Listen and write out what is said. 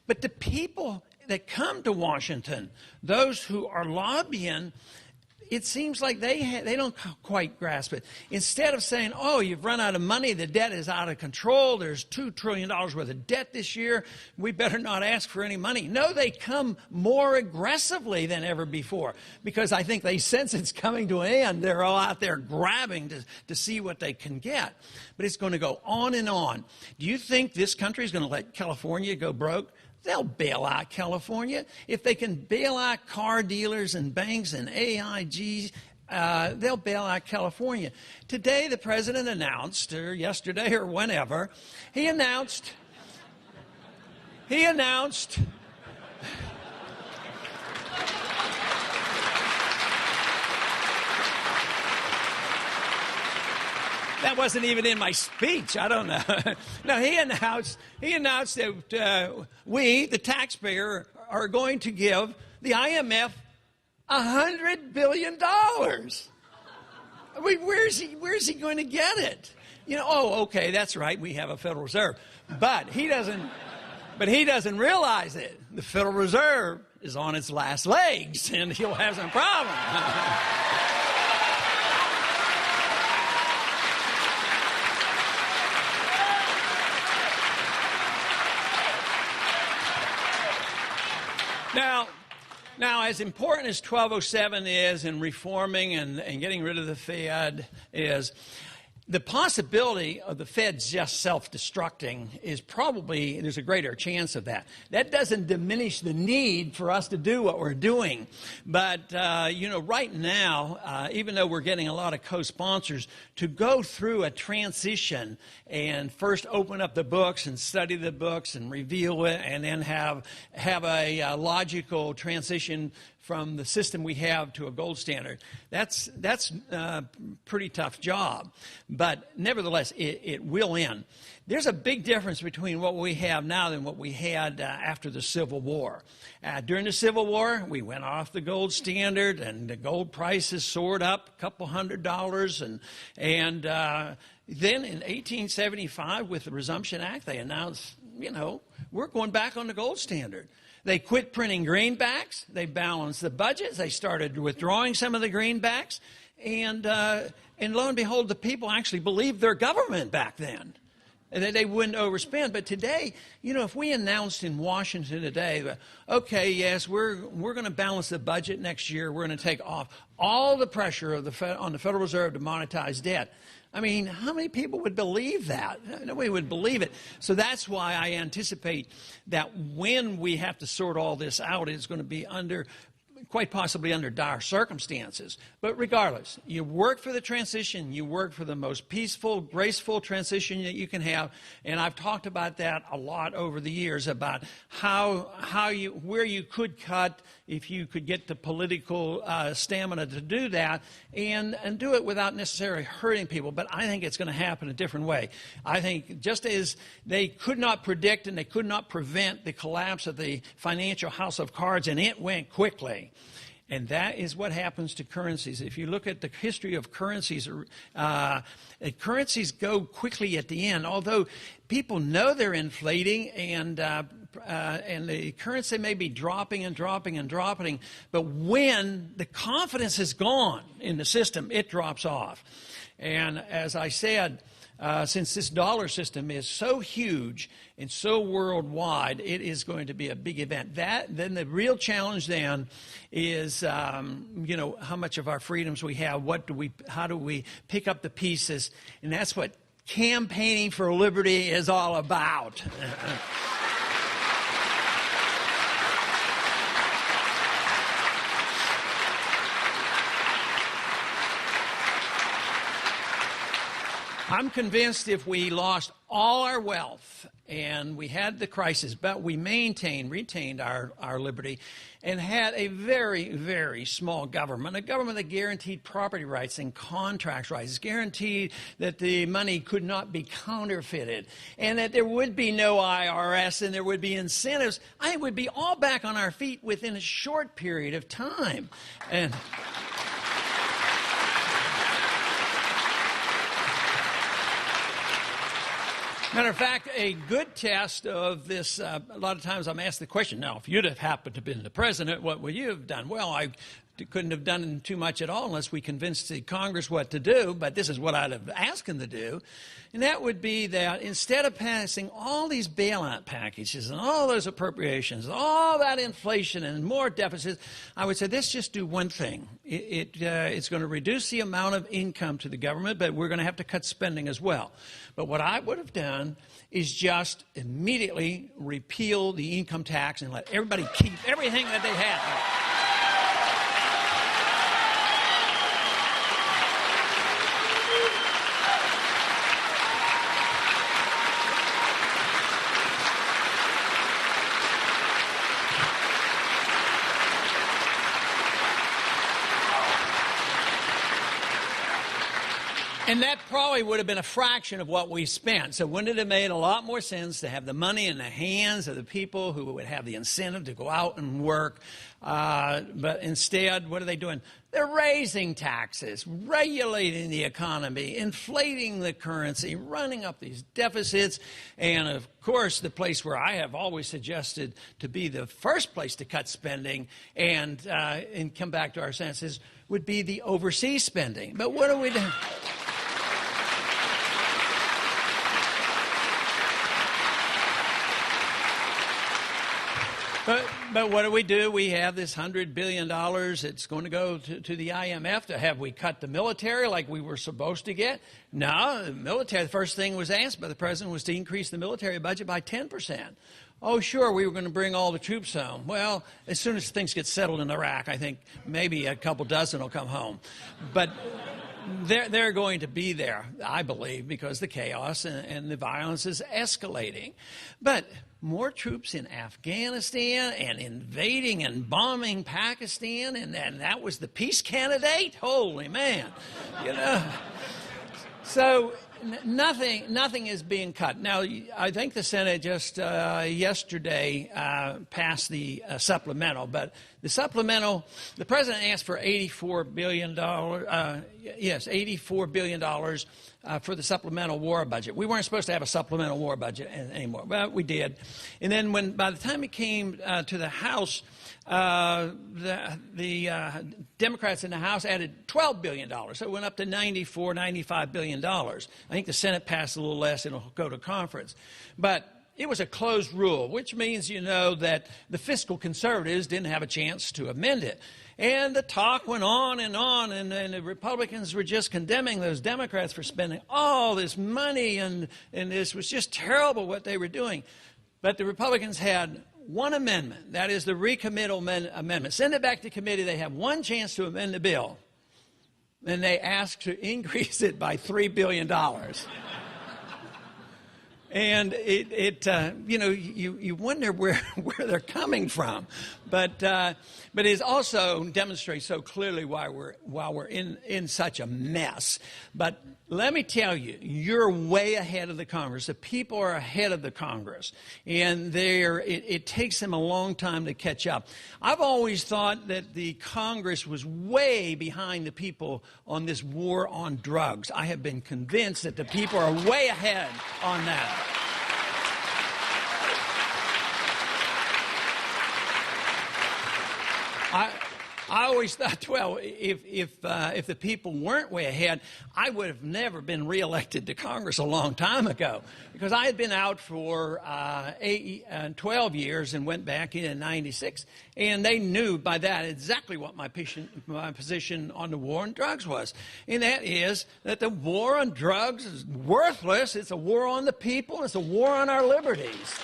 But the people that come to Washington, those who are lobbying, it seems like they don't quite grasp it. Instead of saying, oh, you've run out of money, the debt is out of control, there's $2 trillion worth of debt this year, we better not ask for any money. No, they come more aggressively than ever before because I think they sense it's coming to an end. They're all out there grabbing to see what they can get. But it's going to go on and on. Do you think this country is going to let California go broke? They'll bail out California. If they can bail out car dealers and banks and AIGs, they'll bail out California. Today, the president announced, or yesterday or whenever, he announced that wasn't even in my speech. I don't know. No, he announced that we, the taxpayer, are going to give the IMF $100 billion. I mean, where's he going to get it? You know, oh, okay, that's right. We have a Federal Reserve, but he doesn't realize it. The Federal Reserve is on its last legs, and he'll have some problems. Now, as important as 1207 is in reforming and getting rid of the Fed is, the possibility of the Fed's just self-destructing is probably, there's a greater chance of that. That doesn't diminish the need for us to do what we're doing. But, you know, right now, even though we're getting a lot of co-sponsors, to go through a transition and first open up the books and study the books and review it and then have a logical transition from the system we have to a gold standard, that's a pretty tough job. But nevertheless, it will end. There's a big difference between what we have now than what we had after the Civil War. During the Civil War, we went off the gold standard, and the gold prices soared up a couple $100. And then in 1875, with the Resumption Act, they announced, you know, we're going back on the gold standard. They quit printing greenbacks. They balanced the budgets. They started withdrawing some of the greenbacks. And lo and behold, the people actually believed their government back then, and that they wouldn't overspend. But today, you know, if we announced in Washington today, okay, yes, we're going to balance the budget next year. We're going to take off all the pressure of on the Federal Reserve to monetize debt. I mean, how many people would believe that? Nobody would believe it. So that's why I anticipate that when we have to sort all this out, it's going to be quite possibly under dire circumstances. But regardless, you work for the transition, you work for the most peaceful, graceful transition that you can have. And I've talked about that a lot over the years, about where you could cut if you could get the political stamina to do that and do it without necessarily hurting people. But I think it's going to happen a different way. I think just as they could not predict and they could not prevent the collapse of the financial house of cards, and it went quickly. And that is what happens to currencies. If you look at the history of currencies, currencies go quickly at the end. Although people know they're inflating, and the currency may be dropping and dropping and dropping, but when the confidence is gone in the system, it drops off. And as I said, since this dollar system is so huge and so worldwide, it is going to be a big event. Then the real challenge then is, you know, how much of our freedoms we have. How do we pick up the pieces? And that's what campaigning for liberty is all about. I'm convinced if we lost all our wealth and we had the crisis, but we retained our liberty and had a very, very small government, a government that guaranteed property rights and contract rights, guaranteed that the money could not be counterfeited, and that there would be no IRS and there would be incentives, I think we'd be all back on our feet within a short period of time. And Matter of fact, a good test of this, a lot of times I'm asked the question, now, if you'd have happened to have been the president, what would you have done? Well, I couldn't have done too much at all unless we convinced the Congress what to do, but this is what I'd have asked them to do. And that would be that instead of passing all these bailout packages and all those appropriations, and all that inflation and more deficits, I would say, let's just do one thing. It's going to reduce the amount of income to the government, but we're going to have to cut spending as well. But what I would have done is just immediately repeal the income tax and let everybody keep everything that they had. And that probably would have been a fraction of what we spent. So wouldn't it have made a lot more sense to have the money in the hands of the people who would have the incentive to go out and work? But instead, what are they doing? They're raising taxes, regulating the economy, inflating the currency, running up these deficits. And, of course, the place where I have always suggested to be the first place to cut spending and come back to our senses would be the overseas spending. But what are we doing? But what do? We have this $100 billion. It's going to go to the IMF. Have we cut the military like we were supposed to get? No, the military, the first thing was asked by the president was to increase the military budget by 10%. Oh, sure, we were going to bring all the troops home. Well, as soon as things get settled in Iraq, I think maybe a couple dozen will come home. But they're going to be there, I believe, because the chaos and the violence is escalating. But more troops in Afghanistan and invading and bombing Pakistan, and that was the peace candidate? Holy man, you know. So nothing is being cut. Now, I think the Senate just yesterday passed the supplemental, but the supplemental, the president asked for $84 billion, $84 billion for the supplemental war budget. We weren't supposed to have a supplemental war budget anymore, but we did. And then by the time it came to the House, the Democrats in the House added $12 billion. So it went up to $95 billion. I think the Senate passed a little less. It'll go to conference. But it was a closed rule, which means, you know, that the fiscal conservatives didn't have a chance to amend it. And the talk went on, and the Republicans were just condemning those Democrats for spending all this money, and this was just terrible what they were doing. But the Republicans had one amendment, that is the recommittal amendment. Send it back to committee. They have one chance to amend the bill. And they asked to increase it by $3 billion. And you know, you wonder where they're coming from, but it also demonstrates so clearly why we're in such a mess. But let me tell you, you're way ahead of the Congress. The people are ahead of the Congress, and it takes them a long time to catch up. I've always thought that the Congress was way behind the people on this war on drugs. I have been convinced that the people are way ahead on that. I always thought, well, if the people weren't way ahead, I would have never been reelected to Congress a long time ago, because I had been out for 12 years and went back in '96, and they knew by that exactly what my position on the war on drugs was, and that is that the war on drugs is worthless. It's a war on the people. It's a war on our liberties.